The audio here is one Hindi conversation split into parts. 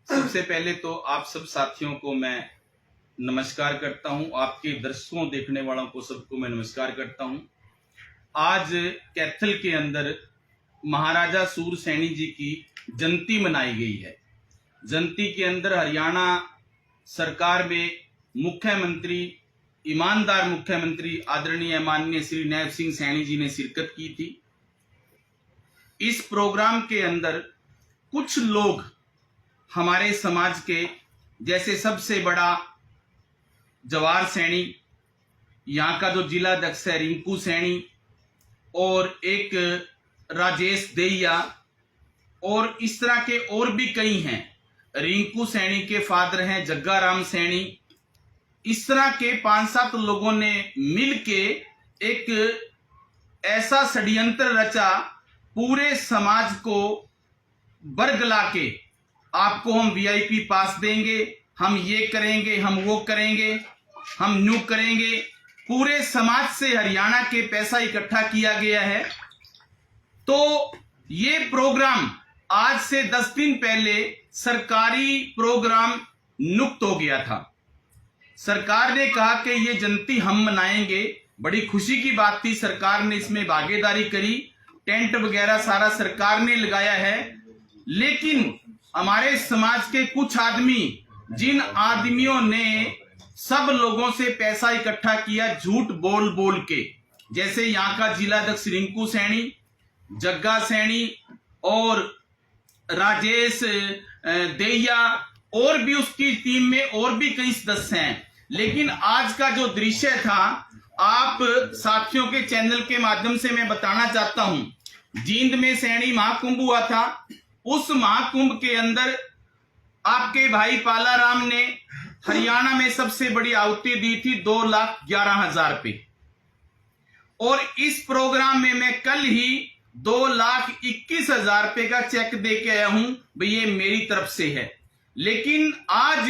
सबसे पहले तो आप सब साथियों को मैं नमस्कार करता हूं, आपके दर्शकों देखने वालों को सबको मैं नमस्कार करता हूं। आज कैथल के अंदर महाराजा सूरसैनी जी की जयंती मनाई गई है। जयंती के अंदर हरियाणा सरकार में मुख्यमंत्री, ईमानदार मुख्यमंत्री आदरणीय माननीय श्री नैब सिंह सैनी जी ने शिरकत की थी। इस प्रोग्राम के अंदर कुछ लोग हमारे समाज के, जैसे सबसे बड़ा जवाहर सैनी, यहाँ का जो जिला अध्यक्ष है रिंकू सैनी, और एक राजेश देहिया, और इस तरह के और भी कई हैं। रिंकू सैनी के फादर हैं जग्गा राम सैनी। इस तरह के 5-7 लोगों ने मिलके एक ऐसा षड्यंत्र रचा, पूरे समाज को बरगला के आपको हम वीआईपी पास देंगे, हम ये करेंगे, हम वो करेंगे, हम न्यू करेंगे। पूरे समाज से हरियाणा के पैसा इकट्ठा किया गया है। तो ये प्रोग्राम आज से 10 दिन पहले सरकारी प्रोग्राम नियुक्त हो गया था। सरकार ने कहा कि ये जयंती हम मनाएंगे। बड़ी खुशी की बात थी, सरकार ने इसमें भागीदारी करी, टेंट वगैरह सारा सरकार ने लगाया है। लेकिन हमारे समाज के कुछ आदमी, जिन आदमियों ने सब लोगों से पैसा इकट्ठा किया झूठ बोल बोल के, जैसे यहाँ का जिला अध्यक्ष रिंकू सैनी, जग्गा सैनी और राजेश देहिया, और भी उसकी टीम में और भी कई सदस्य हैं। लेकिन आज का जो दृश्य था, आप साथियों के चैनल के माध्यम से मैं बताना चाहता हूं। जींद में सैनी महाकुंभ हुआ था। उस महाकुंभ के अंदर आपके भाई पालाराम ने हरियाणा में सबसे बड़ी आहुति दी थी 2,11,000 पे। और इस प्रोग्राम में मैं कल ही 2,21,000 पे का चेक दे के आया हूं, भाई ये मेरी तरफ से है। लेकिन आज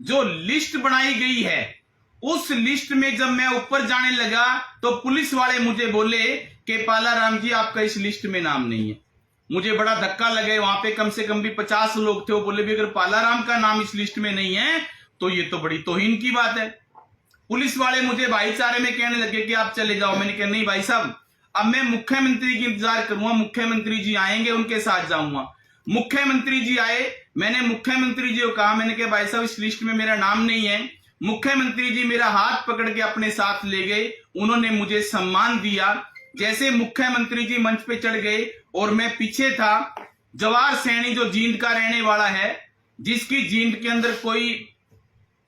जो लिस्ट बनाई गई है, उस लिस्ट में जब मैं ऊपर जाने लगा तो पुलिस वाले मुझे बोले कि पालाराम जी आपका इस लिस्ट में नाम नहीं है। मुझे बड़ा धक्का लगे। वहां पे कम से कम भी 50 लोग थे। वो बोले भी अगर पालाराम का नाम इस लिस्ट में नहीं है तो ये तो बड़ी तौहीन की बात है। पुलिस वाले मुझे भाईचारे में कहने लगे कि आप चले जाओ। मैंने कहा नहीं भाई साहब, अब मैं मुख्यमंत्री की इंतजार करूंगा। मुख्यमंत्री जी आएंगे, उनके साथ जाऊंगा। मुख्यमंत्री जी आए, मैंने मुख्यमंत्री जी को कहा, मैंने कहा भाई साहब इस लिस्ट में मेरा नाम नहीं है। मुख्यमंत्री जी मेरा हाथ पकड़ के अपने साथ ले गए, उन्होंने मुझे सम्मान दिया। जैसे मुख्यमंत्री जी मंच पे चढ़ गए और मैं पीछे था, जवाहर सैनी जो जींद का रहने वाला है, जिसकी जींद के अंदर कोई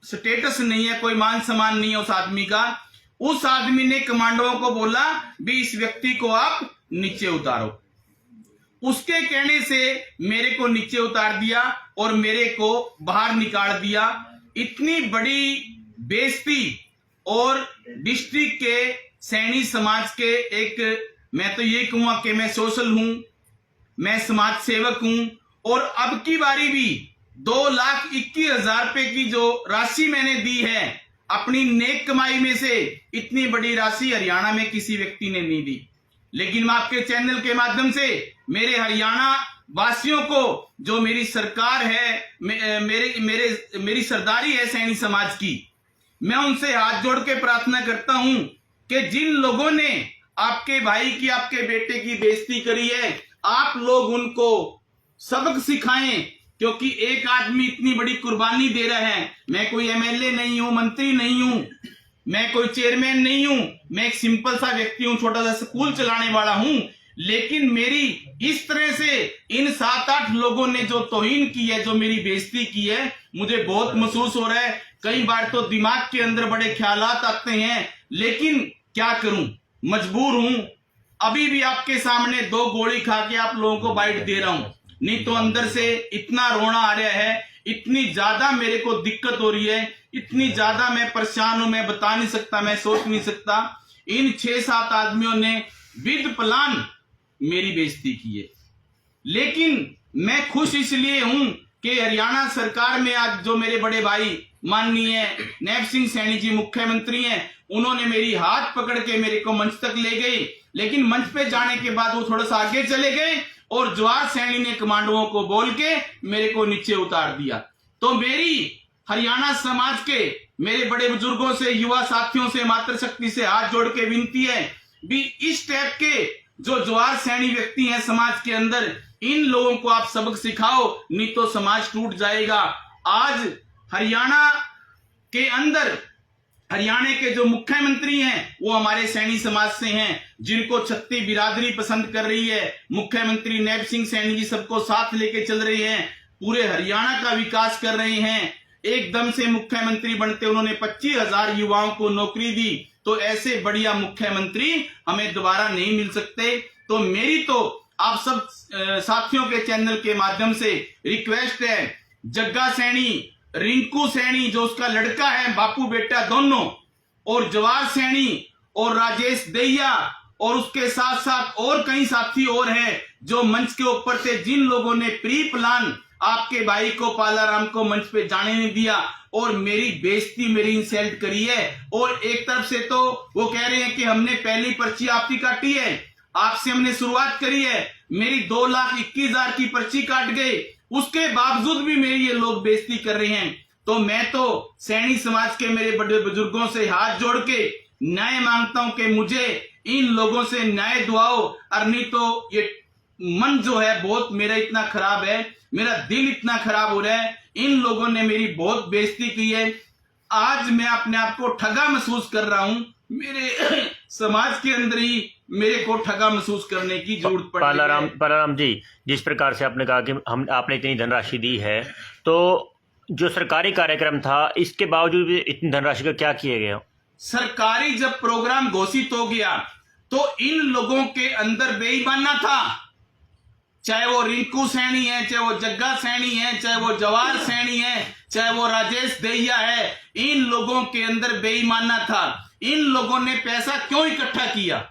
स्टेटस नहीं है, कोई मान सम्मान नहीं है उस आदमी का, उस आदमी ने कमांडों को बोला भी इस व्यक्ति को आप नीचे उतारो। उसके कहने से मेरे को नीचे उतार दिया और मेरे को बाहर निकाल दिया। इतनी बड़ी बेइज्जती, और डिस्ट्रिक्ट के सैनी समाज के एक, मैं तो ये कहूंगा कि मैं सोशल हूं, मैं समाज सेवक हूं। और अब की बारी भी 2,21,000 रुपए की जो राशि मैंने दी है अपनी नेक कमाई में से, इतनी बड़ी राशि हरियाणा में किसी व्यक्ति ने नहीं दी। लेकिन मैं आपके चैनल के माध्यम से मेरे हरियाणा वासियों को, जो मेरी सरकार है, मेरी सरदारी है सैनी समाज की, मैं उनसे हाथ जोड़ के प्रार्थना करता हूं कि जिन लोगों ने आपके भाई की, आपके बेटे की बेइज्जती करी है, आप लोग उनको सबक सिखाएं। क्योंकि एक आदमी इतनी बड़ी कुर्बानी दे रहा है। मैं कोई एमएलए नहीं हूं, मंत्री नहीं हूं, मैं कोई चेयरमैन नहीं हूं, मैं एक सिंपल सा व्यक्ति हूं, छोटा सा स्कूल चलाने वाला हूं। लेकिन मेरी इस तरह से इन 7-8 लोगों ने जो तौहीन की है, जो मेरी बेइज्जती की है, मुझे बहुत महसूस हो रहा है। कई बार तो दिमाग के अंदर बड़े ख्यालात आते हैं, लेकिन क्या करूं, मजबूर हूं। अभी भी आपके सामने 2 गोली खा के आप लोगों को बाइट दे रहा हूं, नहीं तो अंदर से इतना रोना आ रहा है, इतनी ज्यादा मेरे को दिक्कत हो रही है, इतनी ज्यादा मैं परेशान हूं, मैं बता नहीं सकता, मैं सोच नहीं सकता। इन 6-7 आदमियों ने विद प्लान मेरी बेइज्जती की है। लेकिन मैं खुश इसलिए हूं कि हरियाणा सरकार में आज जो मेरे बड़े भाई माननीय नैब सिंह सैनी जी मुख्यमंत्री हैं, उन्होंने मेरी हाथ पकड़ के मेरे को मंच तक ले गए। लेकिन मंच पे जाने के बाद वो थोड़ा सा आगे चले गए और जवाहर सैनी ने कमांडोओं को बोल के मेरे को नीचे उतार दिया। तो मेरी हरियाणा समाज के मेरे बड़े बुजुर्गों से, युवा साथियों से मातृशक्ति से हाथ जोड़ के विनती है भी इस टाइप के जो जवार सैनी व्यक्ति हैं समाज के अंदर, इन लोगों को आप सबक सिखाओ, नहीं तो समाज टूट जाएगा। आज हरियाणा के अंदर हरियाणा के जो मुख्यमंत्री हैं वो हमारे सैनी समाज से हैं, जिनको छत्ती बिरादरी पसंद कर रही है। मुख्यमंत्री नैब सिंह सैनी जी सबको साथ लेके चल रहे हैं, पूरे हरियाणा का विकास कर रहे हैं। एकदम से मुख्यमंत्री बनते उन्होंने 25,000 युवाओं को नौकरी दी, तो ऐसे बढ़िया मुख्यमंत्री हमें दोबारा नहीं मिल सकते। तो मेरी तो आप सब साथियों के चैनल के माध्यम से रिक्वेस्ट है, जग्गा सैनी, रिंकू सैनी जो उसका लड़का है, बापू बेटा दोनों, और जवार सैनी और राजेश दहिया, और उसके साथ साथ और कई साथी और हैं जो मंच के ऊपर से, जिन लोगों ने प्री प्लान आपके भाई को, पालाराम को मंच पे जाने नहीं दिया और मेरी बेइज्जती, मेरी इंसल्ट करी है। और एक तरफ से तो वो कह रहे हैं कि हमने पहली पर्ची आपकी काटी है, आपसे हमने शुरुआत करी है, मेरी 2,21,000 की पर्ची काट गए, उसके बावजूद भी मेरी ये लोग बेइज्जती कर रहे हैं। तो मैं तो सैनी समाज के मेरे बड़े बुजुर्गों से हाथ जोड़ के न्याय मांगता हूं कि मुझे इन लोगों से न्याय दुआओ, और नहीं तो ये मन जो है बहुत मेरा इतना खराब है, मेरा दिल इतना खराब हो रहा है, इन लोगों ने मेरी बहुत बेइज्जती की है। आज मैं अपने आप को ठगा महसूस कर रहा हूं, मेरे समाज के अंदर ही मेरे को ठगा महसूस करने की जरूरत पड़ रही है। पालाराम जी, जिस प्रकार से आपने कहा कि आपने इतनी धनराशि दी है, तो जो सरकारी कार्यक्रम था इसके बावजूद भी इतनी धनराशि का क्या किया गया? सरकारी जब प्रोग्राम घोषित हो गया तो इन लोगों के अंदर बेईमाना था, चाहे वो रिंकू सैनी है, चाहे वो जग्गा सैनी है, चाहे वो जवार सैनी है, चाहे वो राजेश दहिया है, इन लोगों के अंदर बेईमाना था। इन लोगों ने पैसा क्यों इकट्ठा किया?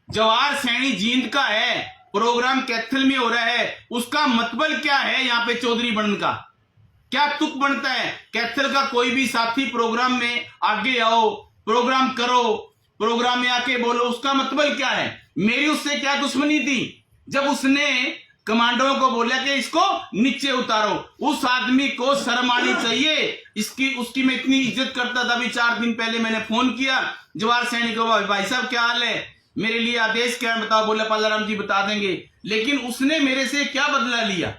जवार सैनी जींद का है, प्रोग्राम कैथल में हो रहा है, उसका मतलब क्या है? यहाँ पे चौधरी बनने का क्या तुक बनता है? कैथल का कोई भी साथी प्रोग्राम में आगे आओ, प्रोग्राम करो, प्रोग्राम में आके बोलो, उसका मतलब क्या है? मेरी उससे क्या दुश्मनी थी? जब उसने कमांडों को बोला कि इसको नीचे उतारो, उस आदमी को शर्म आनी चाहिए। उसकी मैं इतनी इज्जत करता था। अभी 4 दिन पहले मैंने फोन किया जवार सैनी को, भाई साहब क्या हाल है, मेरे लिए आदेश क्या है बताओ। बोला पालाराम जी बता देंगे। लेकिन उसने मेरे से क्या बदला लिया?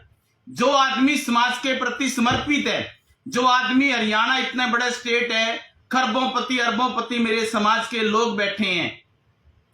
जो आदमी समाज के प्रति समर्पित है, जो आदमी, हरियाणा इतना बड़ा स्टेट है, खरबोंपति अरबोंपति मेरे समाज के लोग बैठे हैं,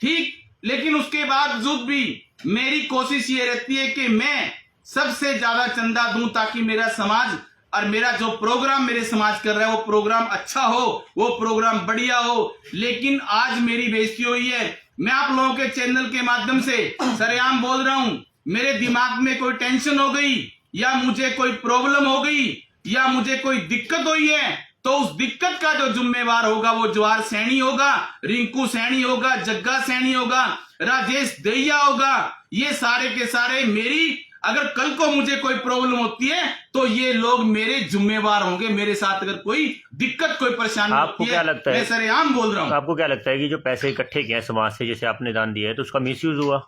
ठीक, लेकिन उसके बावजूद भी मेरी कोशिश ये रहती है कि मैं सबसे ज्यादा चंदा दूं ताकि मेरा समाज और मेरा जो प्रोग्राम मेरे समाज कर रहा है वो प्रोग्राम अच्छा हो, वो प्रोग्राम बढ़िया हो। लेकिन आज मेरी बेइज्जती हुई है। मैं आप लोगों के चैनल के माध्यम से सरेआम बोल रहा हूं, मेरे दिमाग में कोई टेंशन हो गई या मुझे कोई प्रॉब्लम हो गई या मुझे कोई दिक्कत हुई है, तो उस दिक्कत का जो जिम्मेवार होगा वो जवार सैनी होगा, रिंकू सैनी होगा, जग्गा सैनी होगा, राजेश दहिया होगा। ये सारे के सारे मेरी, अगर कल को मुझे कोई प्रॉब्लम होती है तो ये लोग मेरे जिम्मेवार होंगे। मेरे साथ अगर कोई दिक्कत, कोई परेशानी आपको क्या लगता है? मैं सरेआम बोल रहा हूँ। आपको क्या लगता है कि जो पैसे इकट्ठे किए समाज से, जैसे आपने दान दिया है, तो उसका मिसयूज हुआ?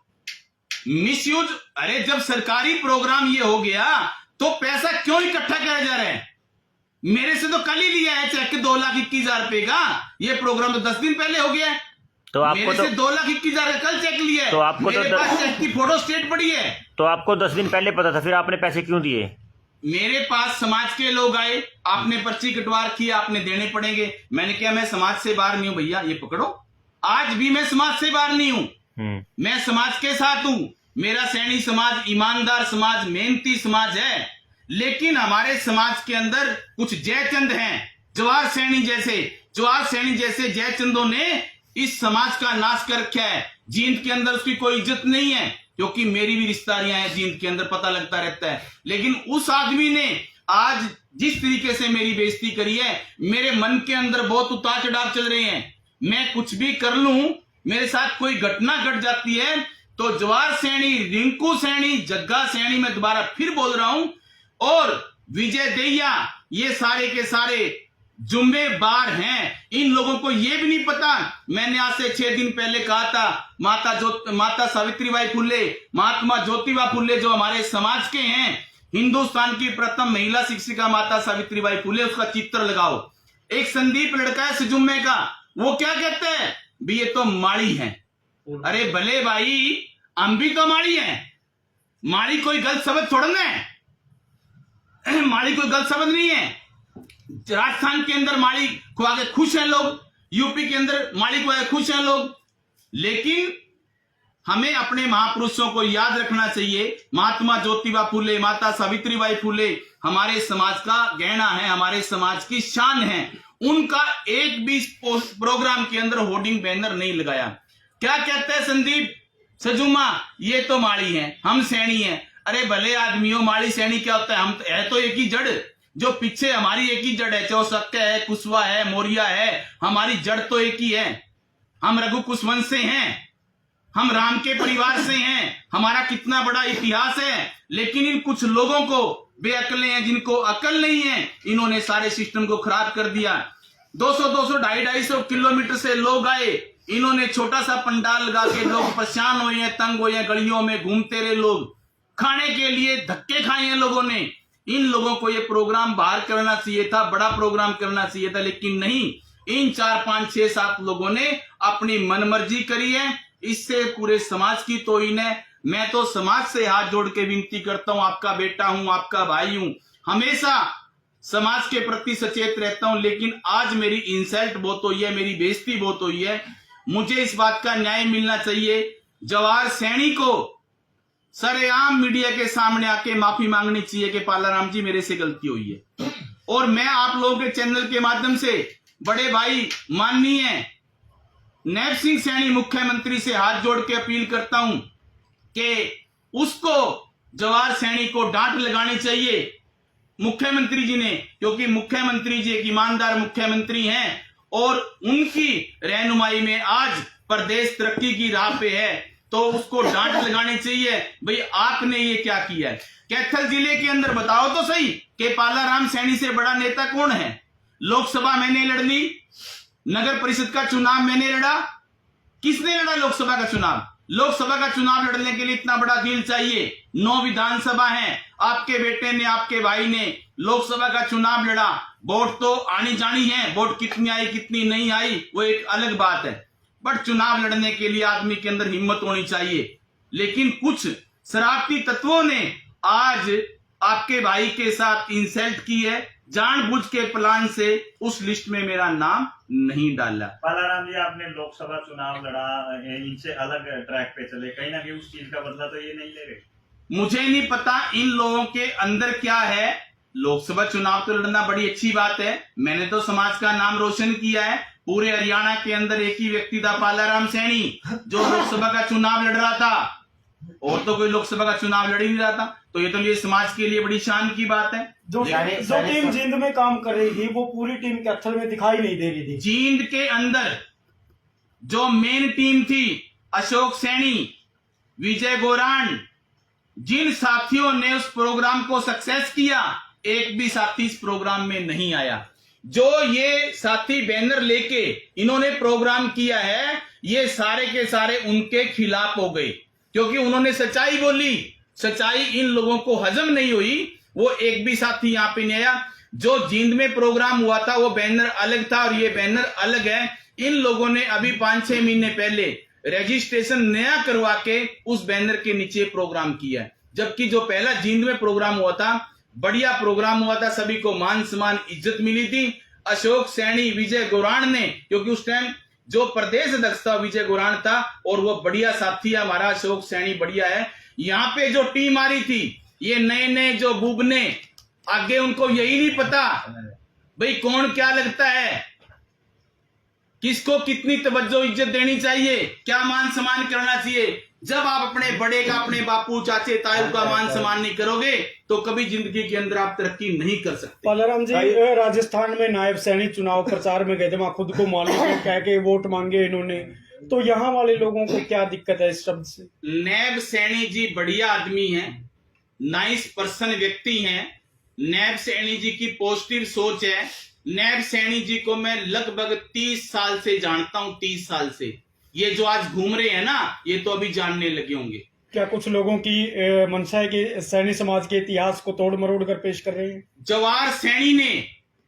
मिसयूज? अरे जब सरकारी प्रोग्राम ये हो गया तो पैसा क्यों इकट्ठा किया जा रहा है? मेरे से तो कल ही लिया है चेक 2,21,000 रुपए का। ये प्रोग्राम तो 10 दिन पहले हो गया है। तो आपको मेरे से 2,21,000 का कल चेक लिया है। तो आपको मेरे पास चेक की फोटो स्टेट पड़ी है। तो आपको 10 दिन पहले पता था, फिर आपने पैसे क्यों दिए? मेरे पास समाज के लोग आए, आपने पर्ची कटवा रखी है, आपने देने पड़ेंगे। मैंने कहा मैं समाज से बाहर नहीं हूं भैया, ये पकड़ो। आज भी मैं समाज से बाहर नहीं हूं, मैं समाज के साथ हूं। मेरा सैनी समाज ईमानदार समाज, मेहनती समाज है। लेकिन हमारे समाज के अंदर कुछ जयचंद हैं, जवार सैनी जैसे जयचंदों ने इस समाज का नाश कर रखा है। जींद के अंदर उसकी कोई इज्जत नहीं है, क्योंकि मेरी भी रिश्तेदारियां हैं जींद के अंदर, पता लगता रहता है। लेकिन उस आदमी ने आज जिस तरीके से मेरी बेइज्जती करी है, मेरे मन के अंदर बहुत उतार चढ़ाव चल रहे हैं। मैं कुछ भी कर लूं, मेरे साथ कोई घटना घट जाती है तो जवार सैनी, रिंकू सैनी, जग्गा सैनी, मैं दोबारा फिर बोल रहा हूं, और विजय दहिया, ये सारे के सारे जुम्मेवार हैं। इन लोगों को ये भी नहीं पता। मैंने आज से 6 दिन पहले कहा था, माता सावित्रीबाई फुले, महात्मा ज्योतिबा फुले जो हमारे समाज के हैं, हिंदुस्तान की प्रथम महिला शिक्षिका माता सावित्रीबाई फुले, उसका चित्र लगाओ। एक संदीप लड़का है सजुम्मे का, वो क्या कहते हैं भी ये तो माड़ी है। अरे भले भाई, हम भी तो माड़ी हैं। माड़ी कोई गलत शब्द थोड़ा है, माड़ी कोई गलत शब्द नहीं है। राजस्थान के अंदर माड़ी को आगे खुश हैं लोग, यूपी के अंदर माड़ी को आगे खुश हैं लोग। लेकिन हमें अपने महापुरुषों को याद रखना चाहिए। महात्मा ज्योतिबा फुले, माता सावित्रीबाई फुले हमारे समाज का गहना है, हमारे समाज की शान है। उनका एक भी प्रोग्राम के अंदर होर्डिंग बैनर नहीं लगाया। क्या कहते हैं संदीप सजुमा, ये तो माड़ी है, हम सैनी हैं। अरे भले आदमियों, माड़ी सैनी क्या होता है? हम है तो एक ही जड़, जो पीछे हमारी एक ही जड़ है, चाहे सक्के है, कुशवा है, मौर्या है, हमारी जड़ तो एक ही है। हम रघु कुशवंश से हैं, हम राम के परिवार से हैं, हमारा कितना बड़ा इतिहास है। लेकिन इन कुछ लोगों को बेअकले हैं, जिनको अकल नहीं है, इन्होंने सारे सिस्टम को खराब कर दिया। 200 250 किलोमीटर से लोग आए, इन्होंने छोटा सा पंडाल लगा के, लोग परेशान हुए हैं, तंग हुए हैं, गलियों में घूमते रहे लोग, खाने के लिए धक्के खाए हैं लोगों ने। इन लोगों को ये प्रोग्राम बाहर करना चाहिए था, बड़ा प्रोग्राम करना चाहिए था, लेकिन नहीं। इन 4 5 6 7 लोगों ने अपनी मनमर्जी करी है। इससे पूरे समाज की तौहीन है। मैं तो समाज से हाथ जोड़ के विनती करता हूं, आपका बेटा हूं, आपका भाई हूं, हमेशा समाज के प्रति सचेत रहता हूं। लेकिन आज मेरी इंसल्ट बहुत हुई है, मेरी बेइज्जती बहुत हुई है। मुझे इस बात का न्याय मिलना चाहिए। जवाहर सैनी को सरेआम मीडिया के सामने आके माफी मांगनी चाहिए कि पालाराम जी, मेरे से गलती हुई है। और मैं आप लोगों के चैनल के माध्यम से बड़े भाई माननीय नैब सिंह सैनी मुख्यमंत्री से हाथ जोड़ के अपील करता हूं कि उसको, जवाहर सैनी को डांट लगानी चाहिए मुख्यमंत्री जी ने, क्योंकि मुख्यमंत्री जी एक ईमानदार मुख्यमंत्री हैं और उनकी रहनुमाई में आज प्रदेश तरक्की की राह पे है। तो उसको डांट लगानी चाहिए, भाई आपने ये क्या किया है। कैथल जिले के अंदर बताओ तो सही कि पालाराम सैनी से बड़ा नेता कौन है? लोकसभा मैंने लड़नी, नगर परिषद का चुनाव मैंने लड़ा। किसने लड़ा लोकसभा का चुनाव? लोकसभा का चुनाव लड़ने के लिए इतना बड़ा दिल चाहिए। 9 विधानसभा है, आपके बेटे ने, आपके भाई ने लोकसभा का चुनाव लड़ा। वोट तो आनी जानी है, वोट कितनी आई कितनी नहीं आई वो एक अलग बात है, बट चुनाव लड़ने के लिए आदमी के अंदर हिम्मत होनी चाहिए। लेकिन कुछ शरारती तत्वों ने आज आपके भाई के साथ इंसल्ट की है, जानबूझ के प्लान से उस लिस्ट में मेरा नाम नहीं डाला। पालाराम जी, आपने लोकसभा चुनाव लड़ा, इनसे अलग ट्रैक पे चले, कहीं ना कहीं उस चीज का बदला तो ये नहीं ले रहे? मुझे नहीं पता इन लोगों के अंदर क्या है। लोकसभा चुनाव तो लड़ना बड़ी अच्छी बात है, मैंने तो समाज का नाम रोशन किया है। पूरे हरियाणा के अंदर एक ही व्यक्ति था, पालाराम सैनी, जो लोकसभा का चुनाव लड़ रहा था, और तो कोई लोकसभा का चुनाव लड़ ही नहीं रहा था। तो ये तो ये समाज के लिए बड़ी शान की बात है। जो टीम जींद में काम कर रही थी वो पूरी टीम कैथल में दिखाई नहीं दे रही थी। जींद के अंदर जो मेन टीम थी, अशोक सैनी, विजय गोरान, जिन साथियों ने उस प्रोग्राम को सक्सेस किया, एक भी साथी इस प्रोग्राम में नहीं आया। जो ये साथी बैनर लेके इन्होंने प्रोग्राम किया है, ये सारे के सारे उनके खिलाफ हो गए, क्योंकि उन्होंने सच्चाई बोली। सच्चाई इन लोगों को हजम नहीं हुई, वो एक भी साथी यहाँ पे नहीं आया। जो जींद में प्रोग्राम हुआ था वो बैनर अलग था और ये बैनर अलग है। इन लोगों ने अभी 5-6 महीने पहले रजिस्ट्रेशन नया करवा के उस बैनर के नीचे प्रोग्राम किया है। जबकि जो पहला जींद में प्रोग्राम हुआ था, बढ़िया प्रोग्राम हुआ था, सभी को मान सम्मान इज्जत मिली थी। अशोक सैनी, विजय गोरान ने, क्योंकि उस टाइम जो प्रदेश अध्यक्ष था विजय गोरान था, और वो बढ़िया साथी है हमारा, अशोक सैनी बढ़िया है। यहाँ पे जो टीम आ रही थी, ये नए नए जो बुबने, आगे उनको यही नहीं पता भाई कौन क्या लगता है, किसको कितनी तवज्जो इज्जत देनी चाहिए, क्या मान सम्मान करना चाहिए। जब आप अपने बड़े का, अपने बापू चाचे ताऊ का मान सम्मान नहीं करोगे तो कभी जिंदगी के अंदर आप तरक्की नहीं कर सकते। पालाराम जी राजस्थान में नायब सैनी चुनाव प्रचार में गए थे, वहां खुद को मालिक कह के वोट मांगे इन्होंने, तो यहाँ वाले लोगों को क्या दिक्कत है इस शब्द से? नैब सैनी जी बढ़िया आदमी हैं, नाइस पर्सन व्यक्ति हैं। नैब सैनी जी की पॉजिटिव सोच है। नैब सैनी जी को मैं लगभग 30 साल से जानता हूं, 30 साल से। ये जो आज घूम रहे हैं ना, ये तो अभी जानने लगे होंगे। क्या कुछ लोगों की मंशा है कि सैनी समाज के इतिहास को तोड़ मरोड़ कर पेश कर रहे हैं? जवाहर सैनी ने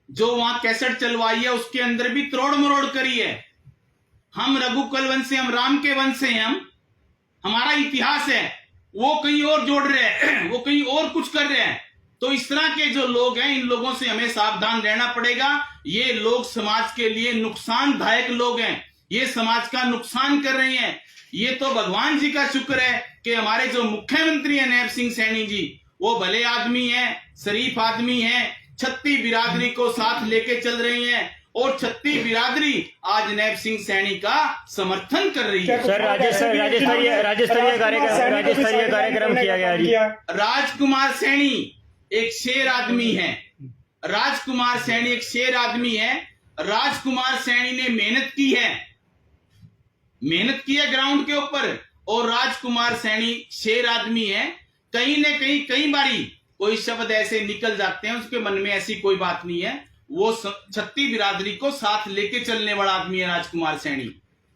जो वहां कैसेट चलवाई है उसके अंदर भी तोड़ मरोड़ करी है। हम रघुकुल वंश से, हम राम के वंश से, हमारा इतिहास है, वो कहीं और जोड़ रहे हैं, वो कहीं और कुछ कर रहे हैं। तो इस तरह के जो लोग हैं, इन लोगों से हमें सावधान रहना पड़ेगा। ये लोग समाज के लिए नुकसानदायक लोग हैं, ये समाज का नुकसान कर रहे हैं। ये तो भगवान जी का शुक्र है कि हमारे जो मुख्यमंत्री हैं नैब सिंह सैनी जी, वो भले आदमी हैं, शरीफ आदमी हैं, छत्ती बिरादरी को साथ लेके चल रही हैं और छत्ती बिरादरी आज नैब सिंह सैनी का समर्थन कर रही है। सर राज्यस्तरीय कार्यक्रम किया गया जी। राजकुमार सैनी एक शेर आदमी है, राजकुमार सैनी एक शेर आदमी है। राजकुमार सैनी ने मेहनत की है ग्राउंड के ऊपर, और राजकुमार सैनी शेर आदमी है। कहीं न कहीं कई बारी कोई शब्द ऐसे निकल जाते हैं, उसके मन में ऐसी कोई बात नहीं है। वो छत्ती बिरादरी को साथ लेके चलने वाला आदमी है राजकुमार सैनी,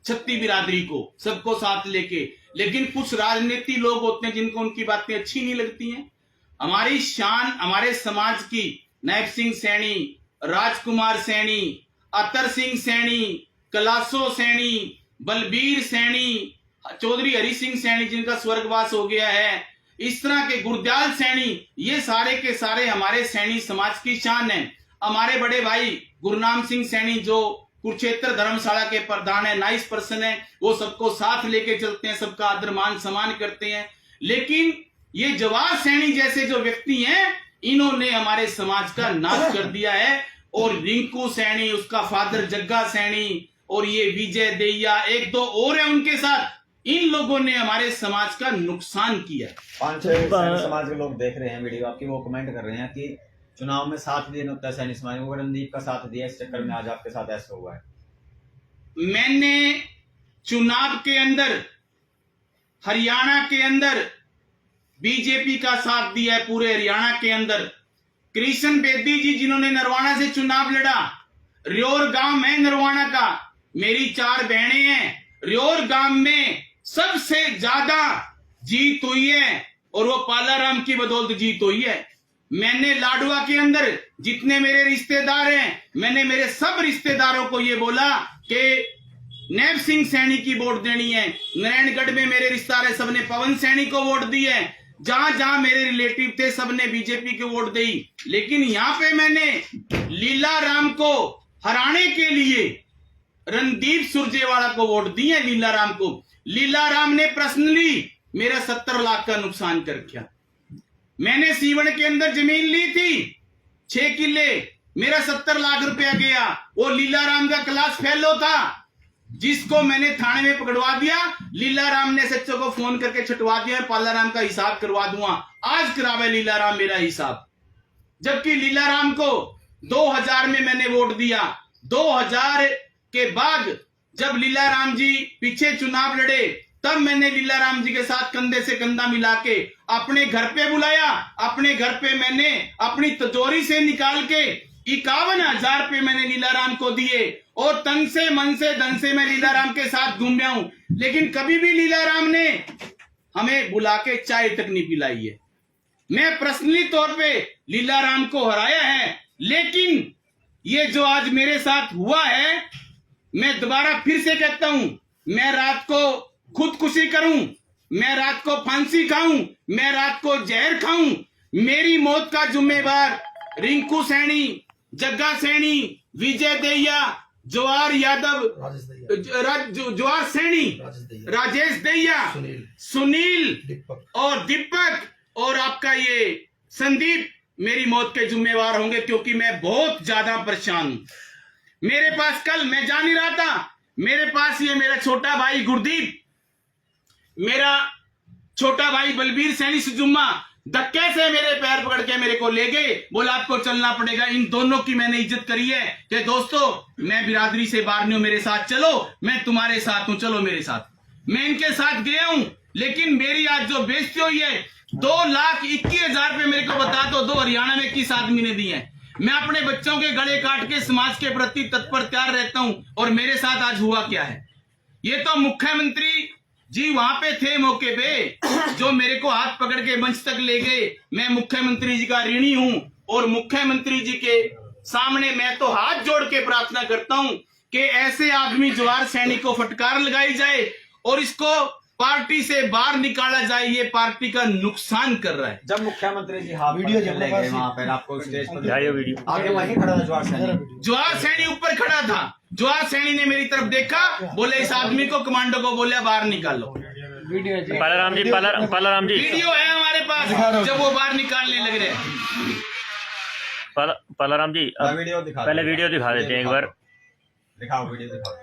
छत्ती बिरादरी को सबको साथ लेके। लेकिन कुछ राजनीति लोग होते हैं जिनको उनकी बातें अच्छी नहीं लगती हैं। हमारी शान, हमारे समाज की नैब सिंह सैनी, राजकुमार सैनी, अतर सिंह सैनी, कलासो सैनी, बलबीर सैनी, चौधरी हरि सिंह सैनी जिनका स्वर्गवास हो गया है, इस तरह के गुरदयाल सैनी, ये सारे के सारे हमारे सैनी समाज की शान है। हमारे बड़े भाई गुरनाम सिंह सैनी जो कुरुक्षेत्र धर्मशाला के प्रधान है, नाइस पर्सन है, वो सबको साथ लेके चलते हैं, सबका आदर मान सम्मान करते हैं। लेकिन ये जवाहर सैनी जैसे जो व्यक्ति हैं, इन्होंने हमारे समाज का नाश कर दिया है। और रिंकू सैनी, उसका फादर जग्गा सैनी, और ये विजय दैया, एक दो और है उनके साथ, इन लोगों ने हमारे समाज का नुकसान किया। 5-6 सैनी समाज के लोग देख रहे हैं वीडियो आपकी, वो कमेंट कर रहे हैं कि चुनाव में साथ देना होता है सैनी समाज, वो रणदीप का साथ दिया, इस चक्कर में आज आपके साथ ऐसा हुआ है। मैंने चुनाव के अंदर हरियाणा के अंदर बीजेपी का साथ दिया है, पूरे हरियाणा के अंदर। कृष्ण बेदी जी जिन्होंने नरवाना से चुनाव लड़ा, रियोर गांव में नरवाना का, मेरी 4 बहनें हैं, रियोर गांव में सबसे ज्यादा जीत हुई है और वो पालाराम की बदौलत जीत हुई है। मैंने लाडवा के अंदर जितने मेरे रिश्तेदार हैं, मैंने मेरे सब रिश्तेदारों को ये बोला कि नैब सिंह सैनी की वोट देनी है। नारायणगढ़ में मेरे रिश्तेदार है, सबने पवन सैनी को वोट दी है। जहां जहां मेरे रिलेटिव थे सबने बीजेपी को वोट दी। लेकिन यहां पे मैंने लीला राम को हराने के लिए रणदीप सुरजेवाला को वोट दी है। लीला राम को, लीला राम ने पर्सनली मेरा 70 लाख का नुकसान कर दिया। मैंने सीवन के अंदर जमीन ली थी 6 किले, मेरा 70 लाख रुपया गया। वो लीला राम का क्लास फेलो था, जिसको मैंने थाने में पकड़वा दिया। लीला राम ने सच्चों को फोन करके छुटवा दिया, पाला राम का हिसाब करवा दूंगा। आज करावे लीला राम मेरा हिसाब, जबकि लीला राम को 2000 में मैंने वोट दिया। 2000 के बाद जब लीला राम जी पीछे चुनाव लड़े, तब मैंने लीला राम जी के साथ कंधे से कंधा मिला के अपने घर पे बुलाया। अपने घर पे मैंने अपनी तिजोरी से निकाल के 51,000 रुपए मैंने लीला राम को दिए, और तन से मन से धन से मैं लीला राम के साथ घूमया हूं। लेकिन कभी भी लीला राम ने हमें बुला के चाय तक नहीं पिलाई है। मैं पर्सनली तौर पे लीला राम को हराया है। लेकिन ये जो आज मेरे साथ हुआ है, मैं दोबारा फिर से कहता हूं, मैं रात को खुदकुशी करूं, मैं रात को फांसी खाऊं, मैं रात को जहर खाऊं, मेरी मौत का जिम्मेवार रिंकू सैनी, जग्गा सैनी, विजय दैया, जवाहर यादव, जवाहर सैनी, राजेश दैया, सुनील और दीपक और आपका ये संदीप मेरी मौत के जिम्मेवार होंगे, क्योंकि मैं बहुत ज्यादा परेशान हूं। मेरे पास कल मैं जा नहीं रहा था, मेरे पास ये मेरा छोटा भाई गुरदीप, मेरा छोटा भाई बलबीर सैनी सुजुम्मा धक्के से मेरे पैर पकड़ के मेरे को ले गए, बोला आपको चलना पड़ेगा। इन दोनों की मैंने इज्जत करी है कि दोस्तों मैं बिरादरी से बाहर नहीं हूं, मेरे साथ चलो, मैं तुम्हारे साथ हूं, चलो मेरे साथ। मैं इनके साथ गया हूं, लेकिन मेरी आज जो बेइज्जती हुई है, 2,21,000 रुपए मेरे को बता दो, 2 हरियाणा में किस आदमी ने दिए हैं। मैं अपने बच्चों के गले काट के समाज के प्रति तत्पर तैयार रहता हूं, और मेरे साथ आज हुआ क्या है। ये तो मुख्यमंत्री जी वहां पे थे मौके पे, जो मेरे को हाथ पकड़ के मंच तक ले गए। मैं मुख्यमंत्री जी का ऋणी हूं और मुख्यमंत्री जी के सामने मैं तो हाथ जोड़ के प्रार्थना करता हूं कि ऐसे आदमी जवार सैनिक को फटकार लगाई जाए और इसको पार्टी से बाहर निकाला जाए। ये पार्टी का नुकसान कर रहा है। जब मुख्यमंत्री जी हाथ वीडियो पकड़ के ले जब गए वहां पर, आपको स्टेज पर दिखाइए वीडियो। आगे वहीं खड़ा था जवाहर सैनी। जवार सैनी ऊपर खड़ा था। जवार सैनी ने मेरी तरफ देखा, बोले इस आदमी को, कमांडो को बोले बाहर निकालो। पालाराम जी, पालाराम जी, वीडियो है हमारे पास जब वो बाहर निकालने लग रहे हैं। पालाराम जी, अब वीडियो दिखा, पहले वीडियो दिखा देते हैं एक बार। दिखाओ वीडियो दिखाओ।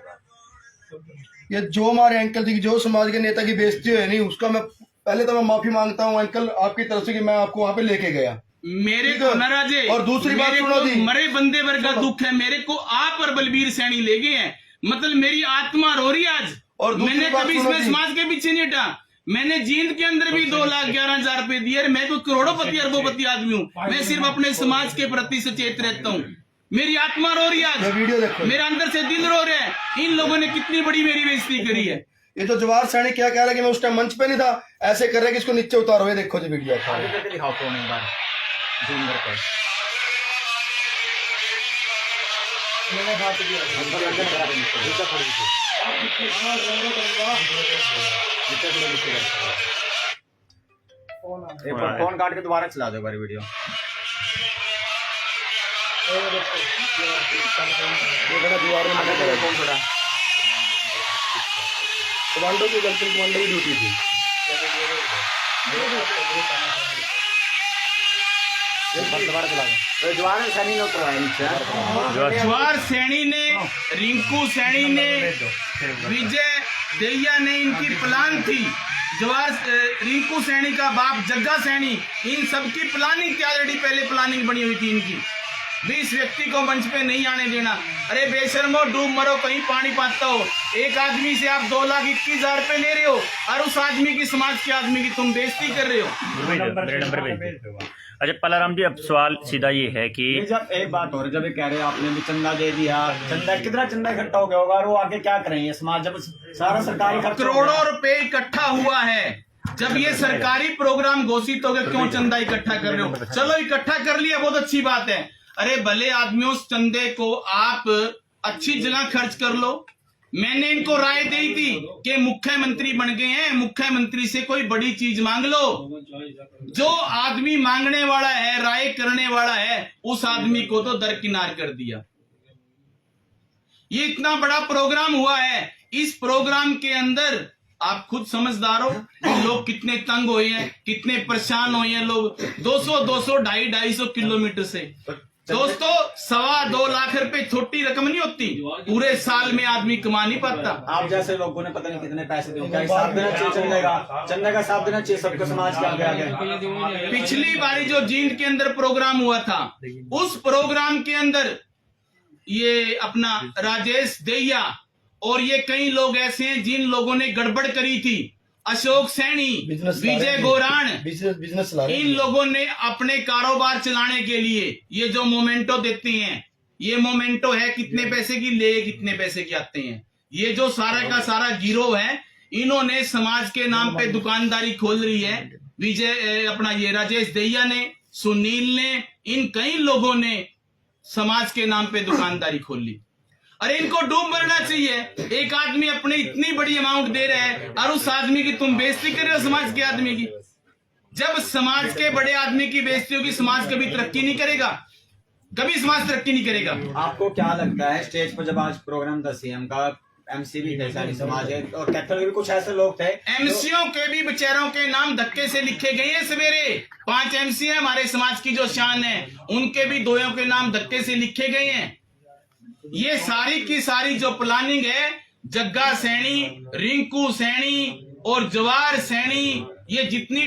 ये जो हमारे अंकल जी की, जो समाज के नेता की बेइज्जती है नहीं, उसका मैं पहले तो मैं माफी मांगता हूँ अंकल आपकी तरफ से कि मैं आपको वहां पे लेके गया। मेरे को नाराजे और दूसरी बात मेरे सुनो को जी, मरे बंदे वर्ग का दुख है। मेरे को आप और बलबीर सैनी ले गए हैं, मतलब मेरी आत्मा रो रही है आज। और दूसरी मैंने बात कभी सुनो इसमें जी, समाज के पीछे नहीं हटा। मैंने जींद के अंदर भी 2,11,000 रुपए दिए। मैं कोई करोड़ोंपति अरबोपति आदमी हूँ। मैं सिर्फ अपने समाज के प्रति सचेत रहता हूँ। मेरी आत्मा रो रही है ये आज, वीडियो देखो। मेरा अंदर से दिल रो रहा है। इन लोगों ने कितनी बड़ी मेरी बेइज्जती करी है। ये तो जवाहर सैनी क्या कह रहा है कि मैं उस टाइम मंच पे नहीं था, ऐसे कर रहे हैं कि इसको नीचे उतारो। ये देखो जी वीडियो। आगे करके दिखाओ फोन एक बार जूम करके। एक बार फोन काट के दोबारा चला दो एक बार वीडियो। आगे करो फोन थोड़ा। कमांडो की गलती, कमांडो की ड्यूटी थी। दोबारा चला दो। जवाहर सैनी ने उतरवाया नीचे। जवाहर सैनी ने, रिंकू सैनी ने, विजय दहिया ने, इनकी प्लान थी। रिंकू सैनी का बाप जग्गा सैनी, इन सबकी प्लानिंग थी। ऑलरेडी पहले प्लानिंग बनी हुई थी इनकी भी, इस व्यक्ति को मंच पे नहीं आने देना। अरे बेशर्मो, डूब मरो कहीं पानी पाता हो। एक आदमी से आप 2,21,000 रुपए ले रहे हो और उस आदमी की, समाज के आदमी की तुम बेइज्जती कर रहे हो। मेरे नंबर पे। अच्छा पालाराम जी, अब सवाल सीधा ये है कि जब एक बात हो रही, जब ये कह रहे हैं आपने भी चंदा दे दिया, चंदा कितना चंदा इकट्ठा हो गया होगा और वो आगे क्या करेंगे समाज, जब सारा सरकारी खर्च करोड़ों रुपए इकट्ठा हुआ है। जब ये सरकारी प्रोग्राम घोषित हो गए, क्यों चंदा इकट्ठा कर रहे हो? चलो इकट्ठा कर लिया, बहुत अच्छी बात है। अरे भले आदमियों, उस चंदे को आप अच्छी जगह खर्च कर लो। मैंने इनको राय दी थी कि मुख्यमंत्री बन गए हैं, मुख्यमंत्री से कोई बड़ी चीज मांग लो। जो आदमी मांगने वाला है, राय करने वाला है, उस आदमी को तो दरकिनार कर दिया। ये इतना बड़ा प्रोग्राम हुआ है, इस प्रोग्राम के अंदर आप खुद समझदार हो कि लोग कितने तंग हुए हैं, कितने परेशान हुए हैं लोग। 200, 250 किलोमीटर से। दोस्तों, 2.25 लाख रुपए छोटी रकम नहीं होती। पूरे साल में आदमी कमा नहीं पाता। आप जैसे लोगों ने पता नहीं कितने पैसे दिए, क्या हिसाब देना चाहिए चंदे का? चंदे का हिसाब देना चाहिए सबको, समाज के आगे आगे। पिछली बारी जो जींद के अंदर प्रोग्राम हुआ था, उस प्रोग्राम के अंदर ये अपना राजेश दहिया और ये कई लोग ऐसे हैं जिन लोगों ने गड़बड़ करी थी। अशोक सैनी, विजय गोरान, बिजनेस चला रहे हैं। इन लोगों ने अपने कारोबार चलाने के लिए ये जो मोमेंटो देते हैं, ये मोमेंटो है कितने पैसे की, ले कितने पैसे की आते हैं। ये जो सारा का सारा गिरोह है, इन्होंने समाज के नाम पे दुकानदारी खोल रही है। विजय अपना ये राजेश दहिया ने, सुनील ने, इन कई लोगों ने समाज के नाम पे दुकानदारी खोल ली। अरे इनको डूब मरना चाहिए। एक आदमी अपने इतनी बड़ी अमाउंट दे रहा है और उस आदमी की तुम बेइज्जती कर रहे हो, समाज के आदमी की। जब समाज के बड़े आदमी की बेइज्जती होगी, समाज कभी तरक्की नहीं करेगा, कभी समाज तरक्की नहीं करेगा। आपको क्या लगता है, स्टेज पर जब आज प्रोग्राम था सीएम का, एमसी भी थे, सारी समाज है और कैथल के भी कुछ ऐसे लोग थे, एमसीओ के भी बेचारों के नाम धक्के से लिखे गए हैं। सवेरे 5 एमसी है हमारे समाज की जो शान है, उनके भी 2 के नाम धक्के से लिखे गए हैं। ये सारी की सारी जो प्लानिंग है, जग्गा सैनी, रिंकू सैनी और जवाहर सैनी, ये जितनी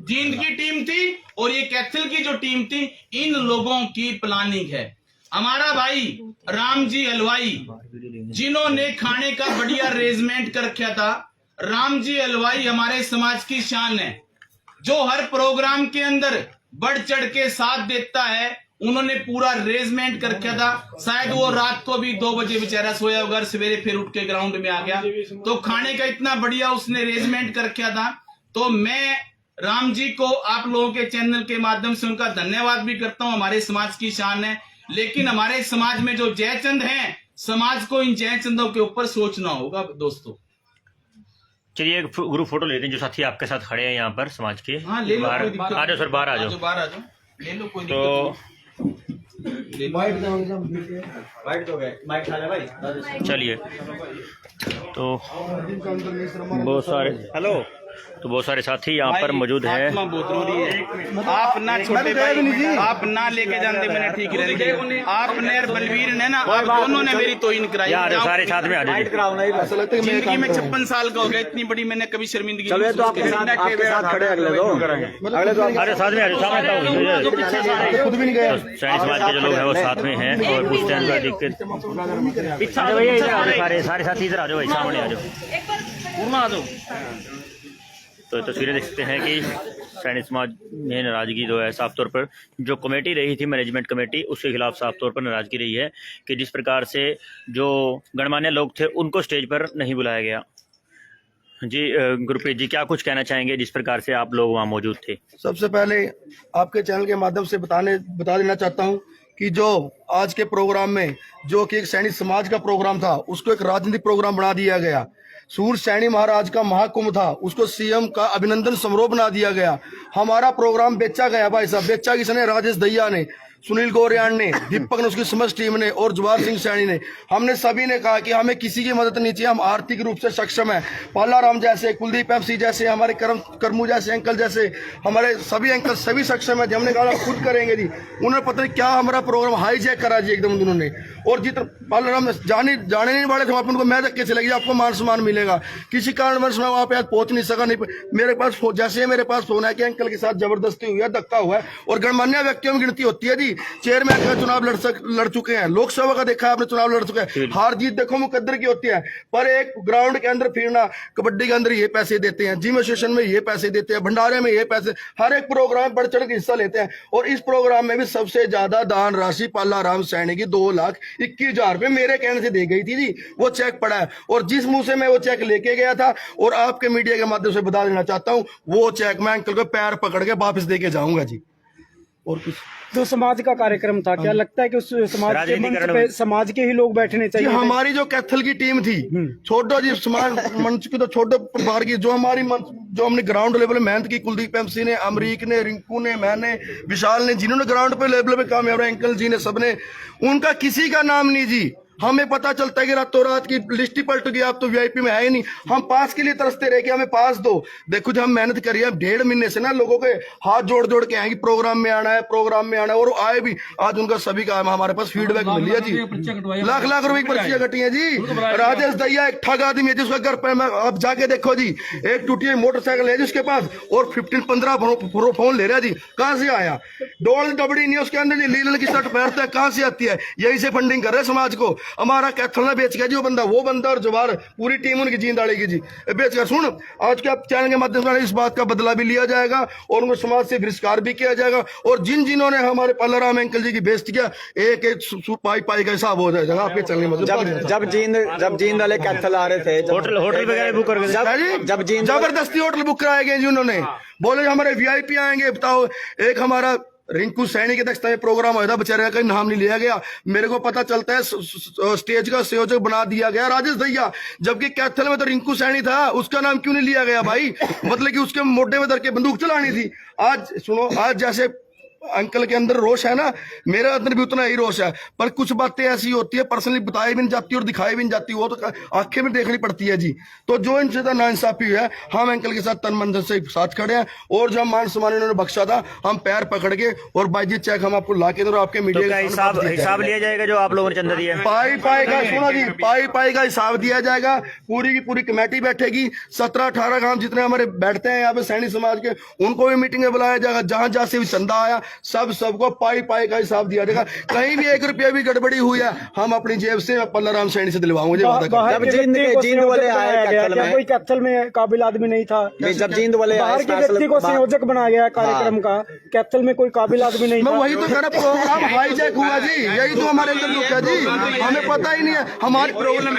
जींद की टीम थी और ये कैथल की जो टीम थी, इन लोगों की प्लानिंग है। हमारा भाई राम जी हलवाई, जिन्होंने खाने का बढ़िया अरेंजमेंट कर रखा था, राम जी हलवाई हमारे समाज की शान है, जो हर प्रोग्राम के अंदर बढ़ चढ़ के साथ देता है उन्होंने पूरा अरेंजमेंट कर रखा था। शायद वो रात को भी 2 बजे बेचारा सोया होगा, सवेरे फिर उठ के ग्राउंड में आ गया। तो खाने का इतना बढ़िया उसने अरेंजमेंट कर रखा था। तो मैं राम जी को आप लोगों के चैनल के माध्यम से उनका धन्यवाद भी करता हूं। हमारे समाज की शान है, लेकिन हमारे समाज में जो जयचंद हैं, समाज को इन जयचंदों के ऊपर सोचना होगा दोस्तों। चलिए एक ग्रुप फोटो लेते हैं, जो साथी आपके साथ खड़े हैं यहाँ पर समाज के। हाँ ले लो, बाहर कोई दिक्कत आ जाओ सर, बाहर आ जाओ। बाहर आ जाओ, ले लो, कोई तो दिक्कत नहीं। वाइट हो गए, माइक खा ले भाई। चलिए, तो बहुत सारे बहुत सारे साथी यहाँ पर मौजूद हैं। आत्मा बहुत जरूरी है। आप ना छोटे भाई, आप ना लेके जानते मैंने ठीक रहे। आपने और बलवीर ने ना, आप दोनों ने मेरी तोहिन कराई। यार सारे साथ में आ जाइए। ऐसा लगता है कि जिंदगी में 56 साल का हो गया, इतनी बड़ी मैंने कभी शर्मिंदगी चलो ये तो आपके साथ खड़े अगले दो अरे साथ में आ जाओ, सामने आओ। खुद भी नहीं गया। सैनिक समाज के जो लोग हैं वो साथ में हैं और पूछते हैं उनका दिक्कत। अच्छा भैया इधर आ जाओ, सारे साथी इधर आ जाओ भाई, सामने आ जाओ। तो तस्वीरें देख सकते हैं कि सैनिक समाज में नाराजगी जो है साफ तौर पर, जो कमेटी रही थी मैनेजमेंट कमेटी, उसके खिलाफ साफ तौर पर नाराजगी रही है कि जिस प्रकार से जो गणमान्य लोग थे उनको स्टेज पर नहीं बुलाया गया। जी गुरप्रीत जी, क्या कुछ कहना चाहेंगे जिस प्रकार से आप लोग वहाँ मौजूद थे? सबसे पहले आपके चैनल के माध्यम से बता देना चाहता हूं कि जो आज के प्रोग्राम में, जो कि एक सैनिक समाज का प्रोग्राम था, उसको एक राजनीतिक प्रोग्राम बना दिया गया। सूर्य सैनी महाराज का महाकुंभ था, उसको सीएम का अभिनंदन समारोह बना दिया गया। हमारा प्रोग्राम बेचा गया भाई साहब, बेचा किसने? राजेश दहिया ने, सुनील गौरियान ने, दीपक ने, उसकी समस्त टीम ने और जुवार सिंह सैनी ने। हमने सभी ने कहा कि हमें किसी की मदद नहीं चाहिए, हम आर्थिक रूप से सक्षम है। पाला राम जैसे, कुलदीप एमसी जैसे, हमारे करमू जैसे अंकल जैसे, हमारे सभी अंकल सभी सक्षम है जी। हमने कहा खुद करेंगे जी। उन्होंने पता नहीं क्या हमारा प्रोग्राम हाईजैक करा जी एकदम उन्होंने। और जितना पाला राम जाने नहीं वाले थे, अपन को मैं धक्के चलेगी, आपको मान सम्मान मिलेगा। किसी कारणवश मैं वहाँ पे आज पहुंच नहीं सका। नहीं, मेरे पास जैसे मेरे पास फोन है कि अंकल के साथ जबरदस्ती हुई है, धक्का हुआ है। और गणमान्य व्यक्तियों में गिनती होती है जी। चेयरमैन का चुनाव लड़ चुके हैं, लोकसभा का देखा आपने चुनाव लड़ चुके हैं। हार जीत देखो मुकद्दर की होती है, पर एक ग्राउंड के अंदर फिरना, कबड्डी के अंदर ये पैसे देते हैं, जिम एसोसिएशन में ये पैसे देते हैं, भंडारे में ये पैसे, हर एक प्रोग्राम बढ़ चढ़ के हिस्सा लेते हैं। और इस प्रोग्राम में भी सबसे ज्यादा दान राशि पाला राम सैनी की 2,21,000 रुपए मेरे कहने से दी गई थी जी। वो चेक पड़ा है, और जिस मुंह से मैं वो चेक लेके गया था, और आपके मीडिया के माध्यम से बता देना चाहता हूँ, वो चेक मैं अंकल को पैर पकड़ के वापस दे के जाऊंगा जी। और कुछ जो समाज का कार्यक्रम था, क्या लगता है कि उस समाज के मंच पे समाज के ही लोग बैठने चाहिए? हमारी जो कैथल की टीम थी, छोटो जी समाज मंच की, तो छोटो बाहर की जो हमारी जो हमने ग्राउंड लेवल में मेहनत की, कुलदीप एमसी ने, अमरीक ने, रिंकू ने, मैंने, विशाल ने, जिन्होंने ग्राउंड पे लेवल पे कामयाब रहे, अंकल जी ने, सबने, उनका किसी का नाम नहीं जी। हमें पता चलता है कि रातों रात की लिस्ट ही पलट गई, आप तो वीआईपी में है ही नहीं। हम पास के लिए तरसते रहे कि हमें पास दो। देखो जब हम मेहनत करिए, अब 1.5 महीने से ना लोगों के हाथ जोड़ जोड़ के आएंगे, प्रोग्राम में आना है, प्रोग्राम में आना है, और आए भी। आज उनका सभी का हमारे पास फीडबैक मिली है जी। लाख रुपए की पर्चियां कटी है जी। राजेश दहिया एक ठग आदमी है जिसका घर पे, आप जाके देखो जी, एक टूटी हुई मोटरसाइकिल है जिसके पास, और 15-15 फोन ले रहा है जी। कहाँ से आया? डोल डबड़ी नहीं उसके अंदर जी, लील की शर्ट पहनता है, कहाँ से आती है? यही से फंडिंग कर रहे समाज को। हमारा कैथल ने बेच गया जी, वो बंदा और जवार पूरी टीम उनकी जींद डालेगी जी, बेच कर। सुन, आज के चैनल के माध्यम से इस बात का बदला भी लिया जाएगा और उनको समाज से बहिष्कार भी किया जाएगा। और जिन्होंने हमारे पालाराम अंकल जी की बेइज्जती किया, एक पाई का हिसाब हो जाएगा आपके चैनल में। जब जींद वाले कैथल आ रहे थे, होटल वगैरह बुक कर, जब जबरदस्ती होटल बुक कराए गए जी उन्होंने, बोले हमारे वीआईपी आएंगे। बताओ, एक हमारा रिंकू सैनी के दस्ता में प्रोग्राम हुआ था, बेचारे का नाम नहीं लिया गया। मेरे को पता चलता है स्टेज का संयोजक बना दिया गया राजेश दहिया, जबकि कैथल में तो रिंकू सैनी था, उसका नाम क्यों नहीं लिया गया भाई? मतलब कि उसके मोटे में धर के बंदूक चलानी थी। आज सुनो, आज जैसे अंकल के अंदर रोष है ना, मेरे अंदर भी उतना ही रोष है, पर कुछ बातें ऐसी होती है पर्सनली बताई भी नहीं जाती और दिखाई भी नहीं जाती, वो तो आंखें में देखनी पड़ती है जी। तो जो इनसे तो नाइंसाफी है, हम अंकल के साथ तन मन से साथ खड़े हैं। और जब मान सम्मान इन्होंने बख्शा था, हम पैर पकड़ के और बाजी चेक हम आपको ला के दो, आपके मीडिया का हिसाब लिया जाएगा जो आप लोगों ने चंदा दिया है। पाई का सुना जी, पाई का हिसाब दिया जाएगा। पूरी की पूरी कमेटी बैठेगी, 17-18 गांव जितने हमारे बैठते हैं यहाँ पे सैनिक समाज के, उनको भी मीटिंग में बुलाया जाएगा। जहां जहां से भी चंदा आया सबको पाई पाई का हिसाब दिया जाएगा। कहीं भी 1 रुपया भी गड़बड़ी हुई है हम अपनी जेब से पल्लाराम सैनी से दिलवाऊंगे। जब जींद वाले आए कोई कैथल में काबिल आदमी नहीं था, जब जींद वाले बाहर के व्यक्ति को संयोजक बनाया गया कार्यक्रम का, कैथल में कोई काबिल आदमी नहीं था। वही तो कह रहा प्रोग्राम हाईजैक हुआ जी, यही तो हमारे अंदर दुख है जी, हमें पता ही नहीं है। हमारे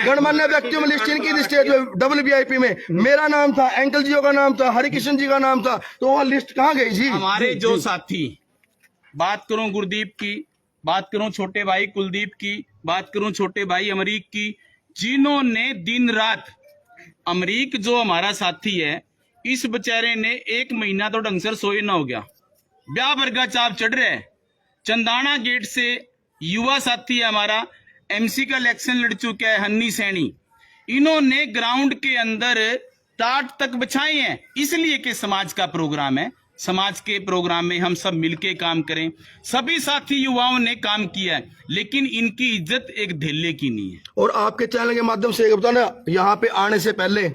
गणमान्य व्यक्तियों में लिस्ट इनकी स्टेज WVIP में मेरा नाम था, अंकल जी का नाम था, हरिकृष्ण जी का नाम था, तो वह लिस्ट कहाँ गई जी? हमारे जो साथी, बात करूं गुरदीप की, बात करूं छोटे भाई कुलदीप की, बात करूं छोटे भाई अमरीक की, जिन्होंने दिन रात, अमरीक जो हमारा साथी है, इस बेचारे ने 1 महीना तो ढंग से सोए ना हो गया, ब्याह वर्गा चाप चढ़ रहे। चंदाना गेट से युवा साथी है हमारा, MC का इलेक्शन लड़ चुका है हन्नी सैनी, इन्होंने ग्राउंड के अंदर टाट तक बिछाए हैं, इसलिए कि समाज का प्रोग्राम है, समाज के प्रोग्राम में हम सब मिलके काम करें। सभी साथी युवाओं ने काम किया है, लेकिन इनकी इज्जत एक धेले की नहीं है। और आपके चैनल के माध्यम से एक बताना, यहाँ पे आने से पहले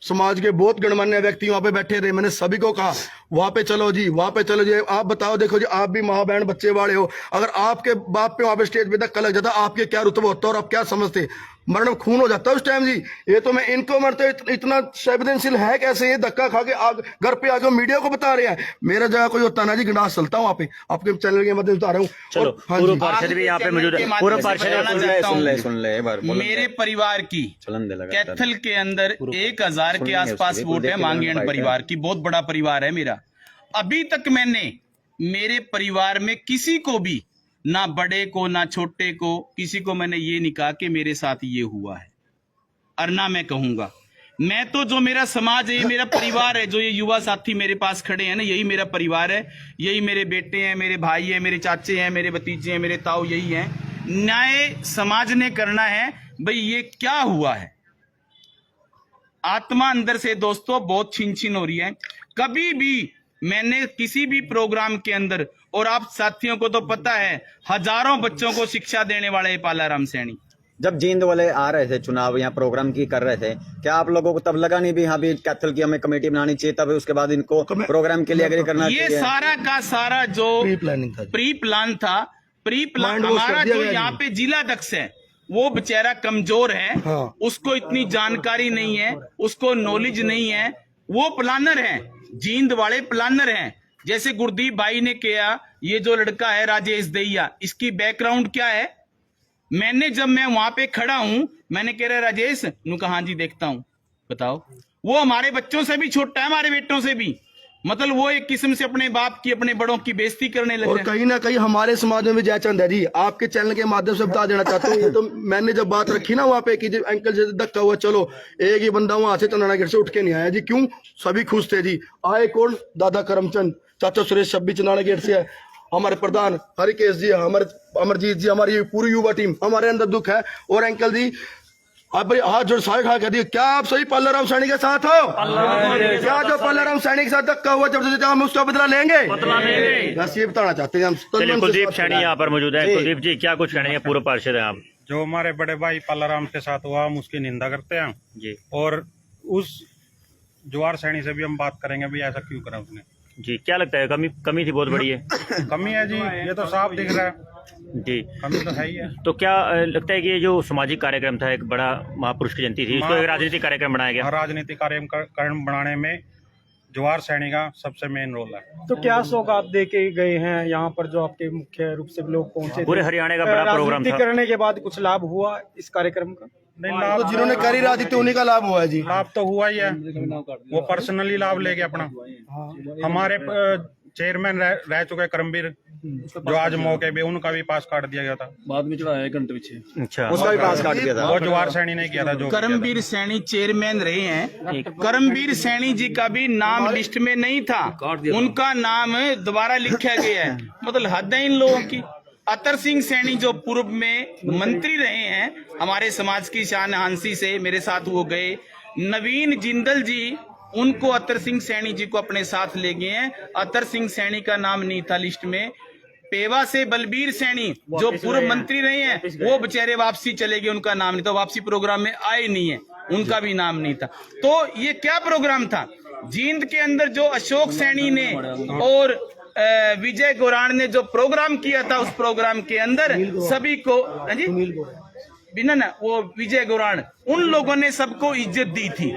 समाज के बहुत गणमान्य व्यक्ति वहां पे बैठे रहे, मैंने सभी को कहा वहां पे चलो जी, वहां पे चलो जी, आप बताओ, देखो जी आप भी माँ बहन बच्चे वाले हो, अगर आपके बाप पे वहां पे स्टेज पे धक्का लग जाता आपके क्या रुतबा होता और आप क्या समझते, मरण खून हो जाता उस टाइम जी। ये तो मैं इनको मरते इतना संवेदनशील है कैसे, ये धक्का खा के घर पे आके मीडिया को बता रहे हैं। मेरा जगह कोई होता ना जी, गंडास चलता हूँ वहाँ पे, आपके चैनल के मध्यम से बता रहा हूँ। चलो पूर्व पार्षद भी यहाँ पे मौजूद है, पूर्व पार्षद सुन ले मेरे परिवार की कैथल के अंदर 1000 के आसपास वोट है मांगेण परिवार की, बहुत बड़ा परिवार है मेरा। अभी तक मैंने मेरे परिवार में किसी को भी, ना बड़े को ना छोटे को, किसी को मैंने ये नहीं कहा कि मेरे साथ ये हुआ है, और ना मैं कहूंगा। मैं तो जो मेरा समाज है, ये मेरा परिवार है, जो ये युवा साथी मेरे पास खड़े हैं ना, यही मेरा परिवार है, यही मेरे बेटे हैं, मेरे भाई हैं, मेरे चाचे हैं, मेरे भतीजे हैं, मेरे ताऊ, यही हैं। न्याय समाज ने करना है भाई, ये क्या हुआ है। आत्मा अंदर से दोस्तों बहुत छीन छीन हो रही है। कभी भी मैंने किसी भी प्रोग्राम के अंदर, और आप साथियों को तो पता है, हजारों बच्चों को शिक्षा देने वाले पालाराम सैनी, जब जींद वाले आ रहे थे चुनाव यहाँ प्रोग्राम की कर रहे थे, क्या आप लोगों को तब लगा नहीं भी हाँ भी कैथल की हमें कमेटी बनानी चाहिए, तब उसके बाद इनको प्रोग्राम के लिए एग्री करना चाहिए? ये सारा का सारा जो प्री प्लान था, हमारा जो यहाँ पे जिला अध्यक्ष है वो बेचारा कमजोर है, हाँ। उसको इतनी जानकारी नहीं है, उसको नॉलेज नहीं है, वो प्लानर है, जींद वाले प्लानर हैं। जैसे गुरदीप भाई ने किया, ये जो लड़का है राजेश दहिया, इसकी बैकग्राउंड क्या है, मैंने जब मैं वहां पे खड़ा हूं, मैंने कह रहा राजेश, नु कहा हाँ जी देखता हूं, बताओ। वो हमारे बच्चों से भी छोटा है, हमारे बेटों से भी, मतलब वो एक किस्म से अपने बाप की, अपने बड़ों की बेइज्जती करने लगे। और कहीं ना कहीं हमारे समाज में भी जयचंद है जी, आपके चैनल के माध्यम से बता देना चाहता हूँ। ये तो मैंने जब बात रखी ना वहाँ पे कि जब अंकल से धक्का हुआ, चलो एक ही बंदा वहां से चंदाना गेट से उठ के नहीं आया जी, क्यों? सभी खुश थे जी। आए कौन? दादा करमचंद, चाचा सुरेश सब भी चंदाना गेट से है, हमारे प्रधान हरिकेश जी, हमारे अमरजीत जी, हमारी पूरी युवा टीम, हमारे अंदर दुख है। और अंकल जी आप भाई हाथ जोड़ सारे खा कह दिए, क्या आप सही पालाराम सैनी के साथ हो? क्या जो पालाराम सैनी के साथ धक्का हुआ जब हम उसका बदला लेंगे? बस ये बताना चाहते हैं हम। चलिए कुलदीप सैनी यहाँ पर मौजूद है। कुलदीप जी क्या कुछ कहने हैं, पूर्व पार्षद हैं आप। जो हमारे बड़े भाई पालाराम के साथ हुआ हम उसकी निंदा करते हैं जी, और उस जवार सैनी से भी हम बात करेंगे भी ऐसा क्यों करा उसने जी। क्या लगता है कमी थी बहुत बड़ी है? कमी है जी, ये तो साफ दिख रहा है जी, कमी तो है ही है। तो क्या लगता है कि ये जो सामाजिक कार्यक्रम था, एक बड़ा महापुरुष की जयंती थी, इसको एक राजनीतिक कार्यक्रम बनाया गया? राजनीतिक कार्यक्रम बनाने में जवार सैनी का सबसे मेन रोल है। तो क्या शौक दे के गए हैं यहाँ पर, जो आपके मुख्य रूप से लोग पहुंचे? पूरे हरियाणा का बड़ा प्रोग्राम था। करने के बाद कुछ लाभ हुआ इस कार्यक्रम का? नहीं, लाभ तो जिन्होंने करी राजनीति उन्हीं का लाभ हुआ है जी। लाभ तो हुआ ही है, वो पर्सनली लाभ लेके अपना। हमारे चेयरमैन रह चुके करमवीर, जो आज मौके पे उनका भी पास काट दिया गया था, बाद में चढ़ाया घंटे पीछे। अच्छा, उसका भी पास काट दिया था। वो जवार सैनी ने किया था। जो करमवीर सैनी चेयरमैन रहे हैं, करमवीर सैनी जी का भी नाम लिस्ट में नहीं था, उनका नाम दोबारा लिखा गया है। मतलब हद है इन लोगों की। अतर सिंह सैनी जो पूर्व में मंत्री रहे हैं, हमारे समाज की शान हांसी से मेरे साथ वो गए। नवीन जिंदल जी, उनको अतर सिंह सैनी जी को अपने साथ ले गए हैं। अतर सिंह सैनी का नाम नहीं था लिस्ट में। पेवा से बलबीर सैनी जो पूर्व मंत्री रहे हैं, वो बेचारे वापसी चले गए, उनका नाम नहीं था, वापसी प्रोग्राम में आए नहीं है, उनका भी नाम नहीं था। तो ये क्या प्रोग्राम था? जींद के अंदर जो अशोक सैनी ने और विजय गोरान ने जो प्रोग्राम किया था उस प्रोग्राम के अंदर सभी को, हाँ जी, बिना ना वो विजय गोरान, उन लोगों ने सबको इज्जत दी थी।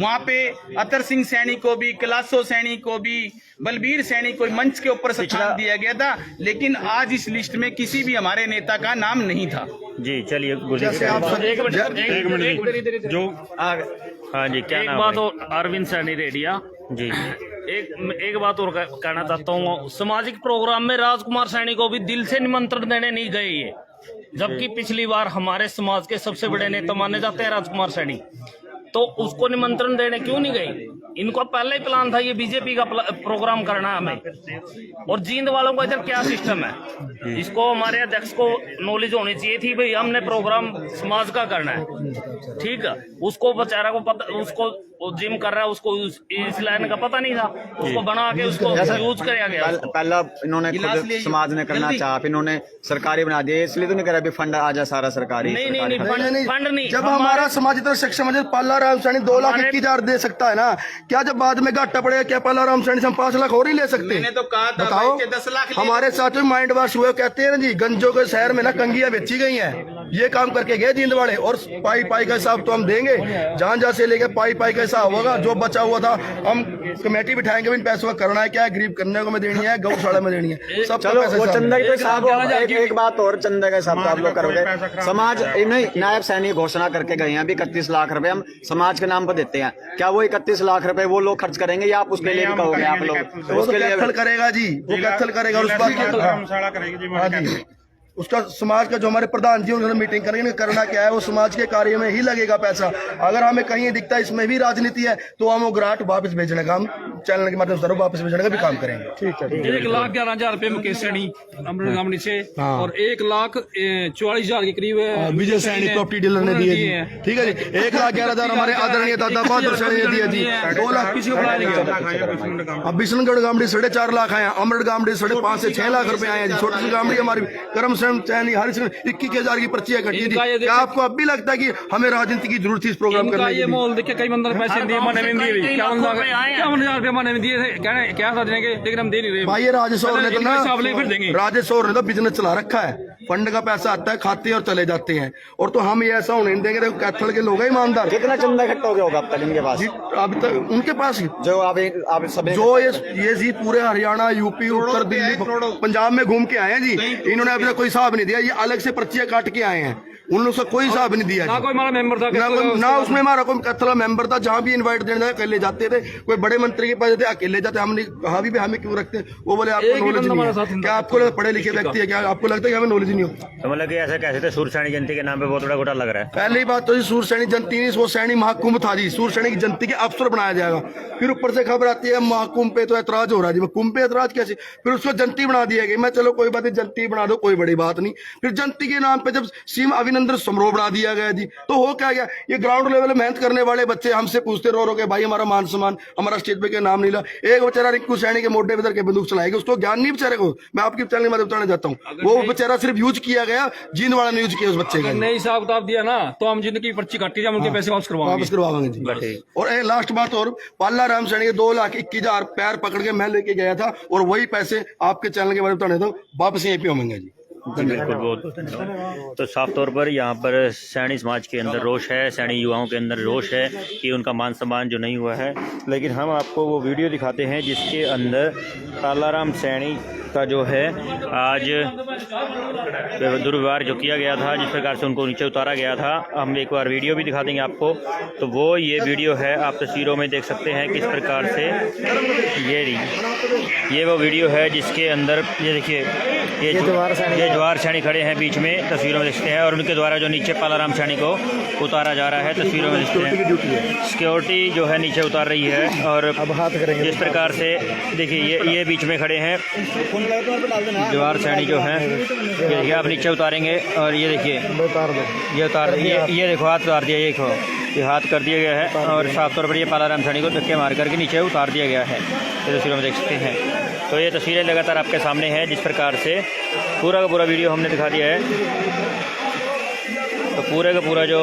वहां पे अतर सिंह सैनी को भी, कैलाशो सैनी को भी, बलबीर सैनी को मंच के ऊपर स्थान दिया गया था, लेकिन आज इस लिस्ट में किसी भी हमारे नेता का नाम नहीं था। जी चलिए जैसे आप सब एक मिनट जो हाँ जी क्या एक नाम बात है? और अरविंद सैनी रेडिया, जी एक बात और कहना चाहता हूँ। सामाजिक प्रोग्राम में राजकुमार सैनी को भी दिल से निमंत्रण देने नहीं गए ये, जबकि पिछली बार हमारे समाज के सबसे बड़े नेता माने जाते हैं राजकुमार सैनी, तो उसको निमंत्रण देने क्यों नहीं गए? इनको पहले ही प्लान था ये बीजेपी का प्रोग्राम करना है हमें। और जींद वालों का इधर क्या सिस्टम है, इसको हमारे अध्यक्ष को नॉलेज होनी चाहिए थी भाई हमने प्रोग्राम समाज का करना है, ठीक है। उसको बेचारा को पता, उसको जिम कर रहा है, उसको इस लाइन का पता नहीं था, उसको बना के उसको यूज किया गया। पहला इन्होंने खुद समाज ने करना चाहा, फिर इन्होंने सरकारी बना दिया, इसलिए तो नहीं करा अभी फंड आ जाए सारा सरकारी। नहीं फंड नहीं। जब हमारा समाज इतना सक्षम है, पाला राम सैनी 2,21,000 दे सकता है ना, क्या जब बाद में घाटा पड़ेगा क्या पाला राम सैनी से हम 5 लाख और ही ले सकते? मैंने तो कहा था बताओ, भाई कि 10 लाख हमारे साथ में माइंड वॉश हुए, कहते हैं ना जी, गंजों के शहर में ना कंगियां बेची गई हैं, ये काम करके गए जींद वाले। और पाई पाई का हिसाब तो हम देंगे, जहां से लेके पाई पाई का हिसाब होगा, जो बचा हुआ था हम कमेटी बिठाएंगे, इन पैसों का करना है क्या है, गरीब करने को में देनी है, गौशाला में देनी है, सब चलो वो चंदा के हिसाब, एक बात और, चंदा का हिसाब आप लोग करोगे। समाज नहीं, नायब सैनी घोषणा करके गए हैं अभी 31 लाख रुपए हम समाज के नाम पर देते हैं, क्या वो 31 लाख रुपए वो लोग खर्च करेंगे या आप उसके लिए भी कहोगे? आप लोग वो तो कैथल करेगा जी, वो कैथल करेगा, और उस बात धर्मशाला करेगी जी। हाँ जी, उसका समाज का जो हमारे प्रधान जी उन्होंने मीटिंग करेंगे, करना क्या है, वो समाज के कार्य में ही लगेगा पैसा। अगर हमें कहीं दिखता है इसमें भी राजनीति है, तो हम वो ग्रांट वापस भेजने का, हम चैनल के माध्यम से वापस भेजने का भी काम करेंगे। ठीक है। 1,11,000 रुपए मुकेश सैनी अमृत गामड़ी से, और 1,44,000 के करीब विजय सैनी प्रॉपर्टी डीलर ने दिए जी। ठीक है जी, 1,11,000 हमारे आदरणीय दादा बहादुर सैनी ने दिए जी। 2 लाख किसी को बुलाया नहीं गया। अब बिशनगढ़ गामड़ी 4.5 लाख आए, अमृत गामड़ी 5.5 से 6 लाख रुपए आए जी। छोटी सी गामड़ी हमारी करम सैनी हर 21,000 की पर्चियां कटी थी। क्या आपको अब भी लगता है कि हमें राजनीति की जरूरत थी इस प्रोग्राम करने की? ये मोल देखिए, कई बंदर पैसे दिए, मैंने भी दिए, 51,000 रुपए मैंने भी दिए थे, क्या था देंगे, लेकिन हम दे नहीं रहे भाई। ये राजेश्वर ने तो ना, फिर देंगे। राजेश्वर ने तो बिजनेस चला रखा है, फंड का पैसा आता है, खाते और चले जाते हैं, और तो हम ये ऐसा होने नहीं देंगे। कैथल के लोग हैं ईमानदार। कितना चंदा इकट्ठा हो गया होगा अब तक इनके पास? अभी तक उनके पास जो आप सब जो ये जी पूरे हरियाणा, यूपी, उत्तर दिल्ली, पंजाब में घूम के आए हैं जी, इन्होंने अभी तक कोई हिसाब नहीं दिया। ये अलग से पर्चियां काट के आए हैं, उन लोग से कोई हिसाब नहीं दिया। ना कोई हमारा मेंबर था, ना उसमें हमारा कोई कैथल मेंबर था। जहाँ भी इनवाइट देने जाए अकेले जाते थे, कोई बड़े मंत्री के पास जाते अकेले जाते। हमने कहा भी हमें क्यों रखते, वो बोले आपको नॉलेज नहीं है। क्या आपको पढ़े लिखे व्यक्ति है, क्या आपको लगता है कि हमें नॉलेज नहीं होता? तो मतलब कि ऐसा कैसे थे, सूर सैनी जयंती के नाम पे बहुत बड़ा घोटाला लग रहा है। पहली बात तो जी, सूर सैनी जयंती नहीं, वो सैनी महाकुंभ था जी। सूर सैनी की जयंती के अवसर बनाया जाएगा, फिर ऊपर से खबर आती है महाकुंभ पे तो ऐतराज हो रहा है जी। कुंभ पे ऐतराज कैसे? फिर उसको जयंती बना दिया गया। मैं चलो कोई बात नहीं, जयंती बना दो, कोई बड़ी बात नहीं। फिर जयंती के नाम पे जब सीएम अभिनंदन समारोह बना दिया गया जी, तो हो क्या गया? ये ग्राउंड लेवल में मेहनत करने वाले बच्चे हमसे पूछते रो के, भाई हमारा मान सम्मान, हमारा स्टेज पे के नाम नहीं ला। एक बेचारा रिंकू सैनी के मोटे पे के बंदूक चलाएगा, उसको ज्ञान नहीं बेचारे को। मैं आपकी चैनल के माध्यम बताना चाहता हूँ, वो बेचारा सिर्फ यूज किया गया, जींद वाला ने यूज किया उस बच्चे का। नई हिसाब किताब दिया ना, तो हम जिनकी पर्ची काटी, हम उनके पैसे वापस करवाएंगे जी। और लास्ट बात और, पाला राम सैनी के 2,21,000 पैर पकड़ के मैं लेके गया था, और वही पैसे आपके चैनल के बारे में बताने दो, वापस यहीं पे होंगे जी। बिल्कुल, बहुत। तो साफ तौर पर यहाँ पर सैनी समाज के अंदर रोष है, सैनी युवाओं के अंदर रोष है कि उनका मान सम्मान जो नहीं हुआ है। लेकिन हम आपको वो वीडियो दिखाते हैं जिसके अंदर पालाराम सैनी का जो है आज दुर्व्यवहार जो किया गया था, जिस प्रकार से उनको नीचे उतारा गया था, हम एक बार वीडियो भी दिखा देंगे आपको। तो वो ये वीडियो है, आप तस्वीरों में देख सकते हैं किस प्रकार से ये वो वीडियो है जिसके अंदर ये देखिए, ये जवाहर सैनी खड़े हैं बीच में, तस्वीरों में देखते हैं, और उनके द्वारा जो नीचे पालाराम सैनी को उतारा जा रहा है, तस्वीरों में देखते हैं। सिक्योरिटी जो है नीचे उतार रही है, और अब हाथ करेंगे जिस प्रकार से देखिए, ये बीच में खड़े हैं जवाहर सैनी जो है, ये देखिए आप नीचे उतारेंगे, और ये देखिए ये उतार, ये देखो हाथ उतार दिया, ये देखो ये हाथ कर दिया गया है, और साफ तौर पर ये पालाराम सैनी को धक्के मार करके नीचे उतार दिया गया है, ये तस्वीरों में देख सकते हैं। तो ये तस्वीरें लगातार आपके सामने हैं, जिस प्रकार से पूरा का पूरा वीडियो हमने दिखा दिया है। तो पूरे का पूरा जो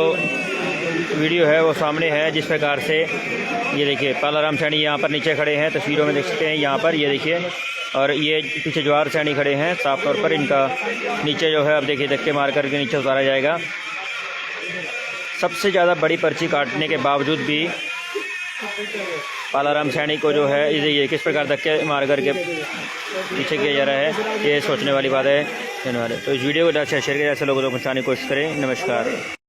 वीडियो है वो सामने है, जिस प्रकार से ये देखिए पालाराम सैनी यहाँ पर नीचे खड़े हैं, तस्वीरों में देख सकते हैं यहाँ पर, ये देखिए, और ये पीछे जवाहर सैनी खड़े हैं, साफ तौर पर इनका नीचे जो है अब देखिए धक्के मार करके नीचे उतारा जाएगा। सबसे ज़्यादा बड़ी पर्ची काटने के बावजूद भी पालाराम सैनी को जो है ये किस प्रकार धक्के मार करके पीछे किया जा रहा है, ये सोचने वाली बात है। तो इस वीडियो को ज़्यादा से शेयर करें, ऐसे लोगों को पहुँचाने की कोशिश करें। नमस्कार।